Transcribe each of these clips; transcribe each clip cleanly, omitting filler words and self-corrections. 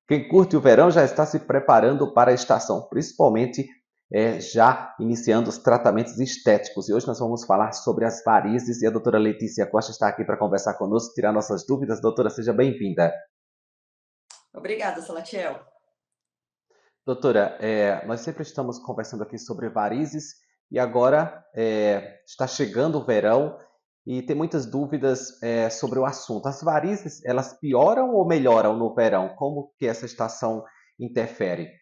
Quem curte o verão já está se preparando para a estação, principalmente já iniciando os tratamentos estéticos. E hoje nós vamos falar sobre as varizes e a doutora Letícia Costa está aqui para conversar conosco, tirar nossas dúvidas. Doutora, seja bem-vinda. Obrigada, Salatiel. Doutora, nós sempre estamos conversando aqui sobre varizes e agora está chegando o verão e tem muitas dúvidas sobre o assunto. As varizes, elas pioram ou melhoram no verão? Como que essa estação interfere?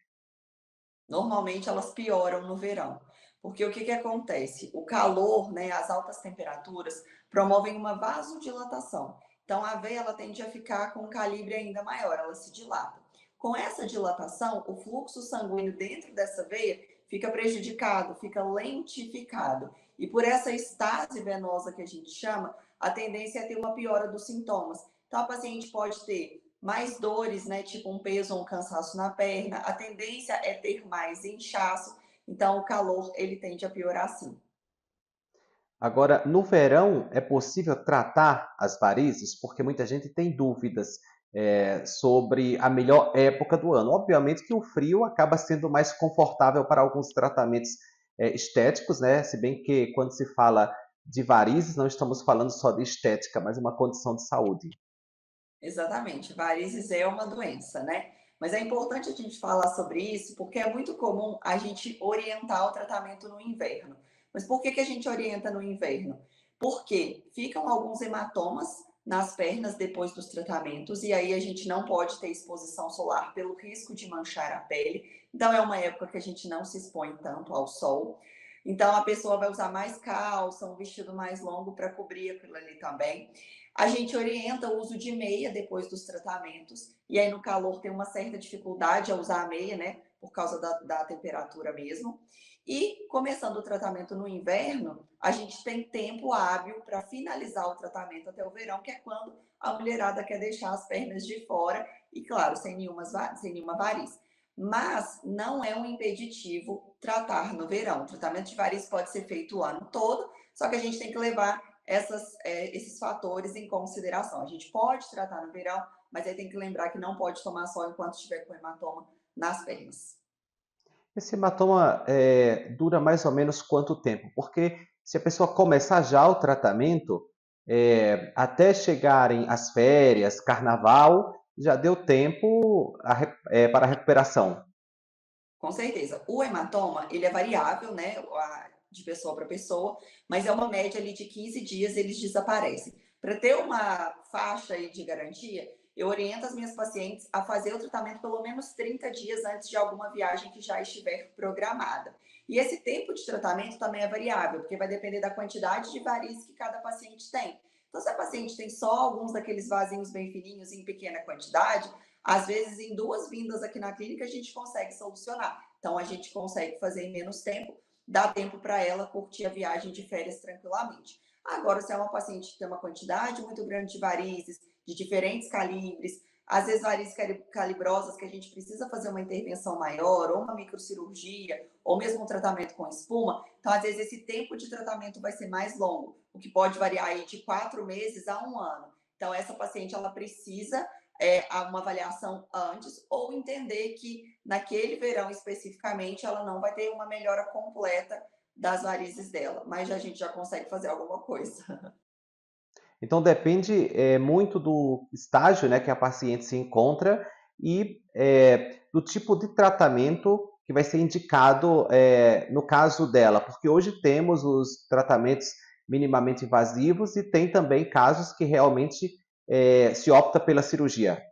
Normalmente elas pioram no verão, porque o que acontece? O calor, né, as altas temperaturas promovem uma vasodilatação. Então a veia ela tende a ficar com um calibre ainda maior, ela se dilata. Com essa dilatação, o fluxo sanguíneo dentro dessa veia fica prejudicado, fica lentificado. E por essa estase venosa que a gente chama, a tendência é ter uma piora dos sintomas. Então a paciente pode ter mais dores, né, tipo um peso ou um cansaço na perna, a tendência é ter mais inchaço, então o calor ele tende a piorar sim. Agora, no verão, é possível tratar as varizes? Porque muita gente tem dúvidas sobre a melhor época do ano. Obviamente que o frio acaba sendo mais confortável para alguns tratamentos estéticos, né? Se bem que quando se fala de varizes, não estamos falando só de estética, mas uma condição de saúde. Exatamente, varizes é uma doença, né? Mas é importante a gente falar sobre isso porque é muito comum a gente orientar o tratamento no inverno. Mas por que a gente orienta no inverno? Porque ficam alguns hematomas nas pernas depois dos tratamentos e aí a gente não pode ter exposição solar pelo risco de manchar a pele. Então é uma época que a gente não se expõe tanto ao sol. Então a pessoa vai usar mais calça, um vestido mais longo para cobrir aquilo ali também. A gente orienta o uso de meia depois dos tratamentos, e aí no calor tem uma certa dificuldade a usar a meia, né? Por causa da temperatura mesmo. E começando o tratamento no inverno, a gente tem tempo hábil para finalizar o tratamento até o verão, que é quando a mulherada quer deixar as pernas de fora, e claro, sem nenhuma variz. Mas não é um impeditivo tratar no verão. O tratamento de variz pode ser feito o ano todo, só que a gente tem que levar esses fatores em consideração. A gente pode tratar no verão, mas aí tem que lembrar que não pode tomar sol enquanto estiver com hematoma nas pernas. Esse hematoma dura mais ou menos quanto tempo? Porque se a pessoa começar já o tratamento, até chegarem as férias, carnaval, já deu tempo para a recuperação. Com certeza. O hematoma, ele é variável, né, de pessoa para pessoa, mas é uma média ali de 15 dias eles desaparecem. Para ter uma faixa aí de garantia, eu oriento as minhas pacientes a fazer o tratamento pelo menos 30 dias antes de alguma viagem que já estiver programada. E esse tempo de tratamento também é variável, porque vai depender da quantidade de varizes que cada paciente tem. Então, se a paciente tem só alguns daqueles vasinhos bem fininhos em pequena quantidade, às vezes, em 2 vindas aqui na clínica, a gente consegue solucionar. Então, a gente consegue fazer em menos tempo, dá tempo para ela curtir a viagem de férias tranquilamente. Agora, se é uma paciente que tem uma quantidade muito grande de varizes, de diferentes calibres, às vezes varizes calibrosas que a gente precisa fazer uma intervenção maior, ou uma microcirurgia, ou mesmo um tratamento com espuma, então às vezes esse tempo de tratamento vai ser mais longo, o que pode variar aí de 4 meses a 1 ano. Então essa paciente ela precisa uma avaliação antes ou entender que naquele verão especificamente ela não vai ter uma melhora completa das varizes dela, mas a gente já consegue fazer alguma coisa. Então depende muito do estágio, né, que a paciente se encontra e do tipo de tratamento que vai ser indicado no caso dela, porque hoje temos os tratamentos minimamente invasivos e tem também casos que realmente se opta pela cirurgia.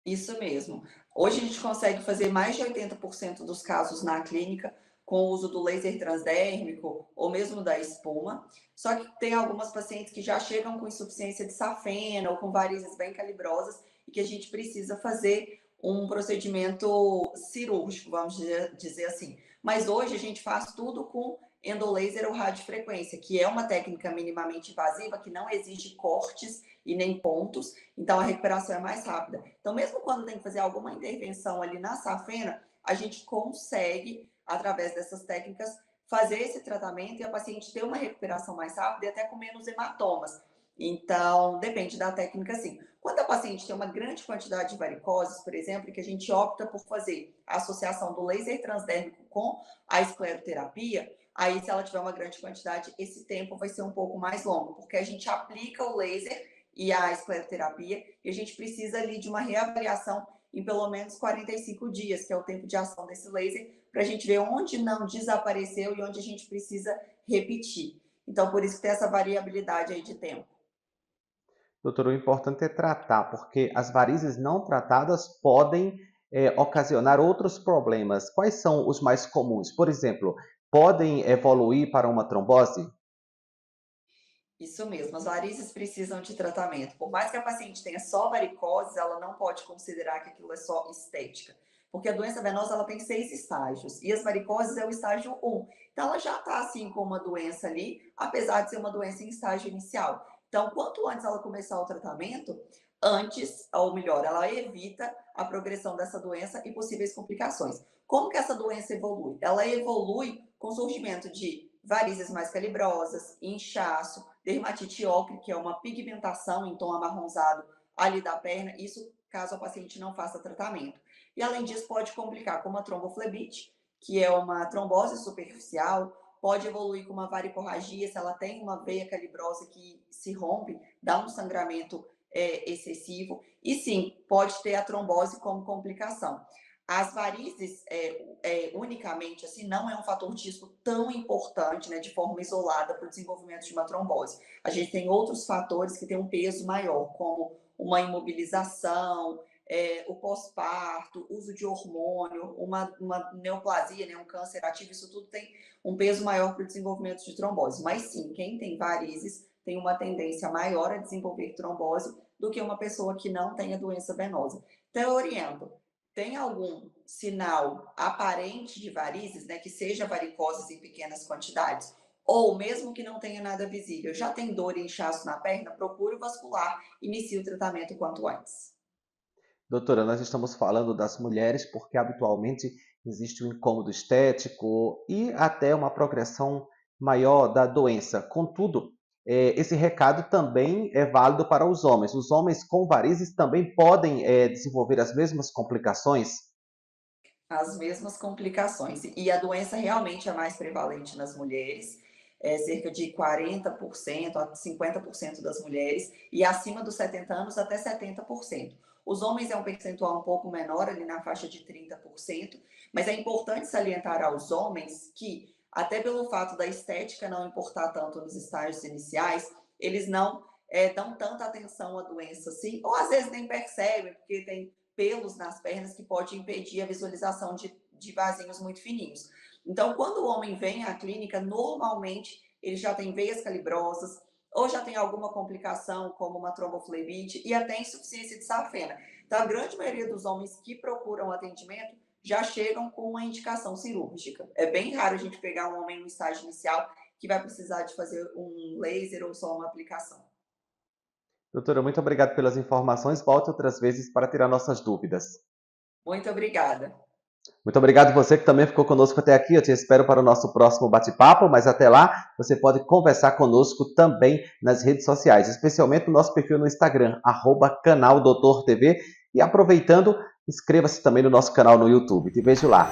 Isso mesmo. Hoje a gente consegue fazer mais de 80% dos casos na clínica com o uso do laser transdérmico ou mesmo da espuma. Só que tem algumas pacientes que já chegam com insuficiência de safena ou com varizes bem calibrosas e que a gente precisa fazer um procedimento cirúrgico, vamos dizer assim. Mas hoje a gente faz tudo com endolaser ou radiofrequência, que é uma técnica minimamente invasiva que não exige cortes e nem pontos, então a recuperação é mais rápida. Então, mesmo quando tem que fazer alguma intervenção ali na safena, a gente consegue, através dessas técnicas, fazer esse tratamento e a paciente ter uma recuperação mais rápida e até com menos hematomas. Então, depende da técnica, sim. Quando a paciente tem uma grande quantidade de varicoses, por exemplo, que a gente opta por fazer a associação do laser transdérmico com a escleroterapia, aí se ela tiver uma grande quantidade, esse tempo vai ser um pouco mais longo, porque a gente aplica o laser e a escleroterapia e a gente precisa ali de uma reavaliação em pelo menos 45 dias, que é o tempo de ação desse laser, para a gente ver onde não desapareceu e onde a gente precisa repetir. Então, por isso que tem essa variabilidade aí de tempo. Doutor, o importante é tratar, porque as varizes não tratadas podem ocasionar outros problemas. Quais são os mais comuns? Por exemplo, podem evoluir para uma trombose? Isso mesmo, as varizes precisam de tratamento. Por mais que a paciente tenha só varicoses, ela não pode considerar que aquilo é só estética. Porque a doença venosa ela tem 6 estágios e as varicoses é o estágio 1. Então ela já está assim com uma doença ali, apesar de ser uma doença em estágio inicial. Então, quanto antes ela começar o tratamento, antes, ou melhor, ela evita a progressão dessa doença e possíveis complicações. Como que essa doença evolui? Ela evolui com o surgimento de varizes mais calibrosas, inchaço, dermatite ocre, que é uma pigmentação em tom amarronzado ali da perna, isso caso a paciente não faça tratamento. E além disso, pode complicar com uma tromboflebite, que é uma trombose superficial, pode evoluir com uma varicorragia, se ela tem uma veia calibrosa que se rompe, dá um sangramento excessivo, e sim, pode ter a trombose como complicação. As varizes, unicamente, assim, não é um fator de risco tão importante, né, de forma isolada para o desenvolvimento de uma trombose. A gente tem outros fatores que têm um peso maior, como uma imobilização, o pós-parto, uso de hormônio, uma neoplasia, né, um câncer ativo, isso tudo tem um peso maior para o desenvolvimento de trombose. Mas sim, quem tem varizes tem uma tendência maior a desenvolver trombose do que uma pessoa que não tenha doença venosa. Então, eu oriento. Tem algum sinal aparente de varizes, né, que seja varicoses em pequenas quantidades, ou mesmo que não tenha nada visível, já tem dor e inchaço na perna, procure o vascular, inicie o tratamento o quanto antes. Doutora, nós estamos falando das mulheres porque habitualmente existe um incômodo estético e até uma progressão maior da doença. Contudo, esse recado também é válido para os homens. Os homens com varizes também podem desenvolver as mesmas complicações? As mesmas complicações. E a doença realmente é mais prevalente nas mulheres, cerca de 40% a 50% das mulheres, e acima dos 70 anos até 70%. Os homens é um percentual um pouco menor, ali na faixa de 30%, mas é importante salientar aos homens que, até pelo fato da estética não importar tanto nos estágios iniciais, eles não dão tanta atenção à doença assim, ou às vezes nem percebem, porque tem pelos nas pernas que pode impedir a visualização de vasinhos muito fininhos. Então, quando o homem vem à clínica, normalmente ele já tem veias calibrosas, ou já tem alguma complicação, como uma tromboflebite, e até insuficiência de safena. Então, a grande maioria dos homens que procuram atendimento já chegam com uma indicação cirúrgica. É bem raro a gente pegar um homem no estágio inicial que vai precisar de fazer um laser ou só uma aplicação. Doutora, muito obrigado pelas informações. Volte outras vezes para tirar nossas dúvidas. Muito obrigada. Muito obrigado você que também ficou conosco até aqui. Eu te espero para o nosso próximo bate-papo, mas até lá você pode conversar conosco também nas redes sociais, especialmente no nosso perfil no Instagram, @canal Doutor TV. E aproveitando, inscreva-se também no nosso canal no YouTube. Te vejo lá.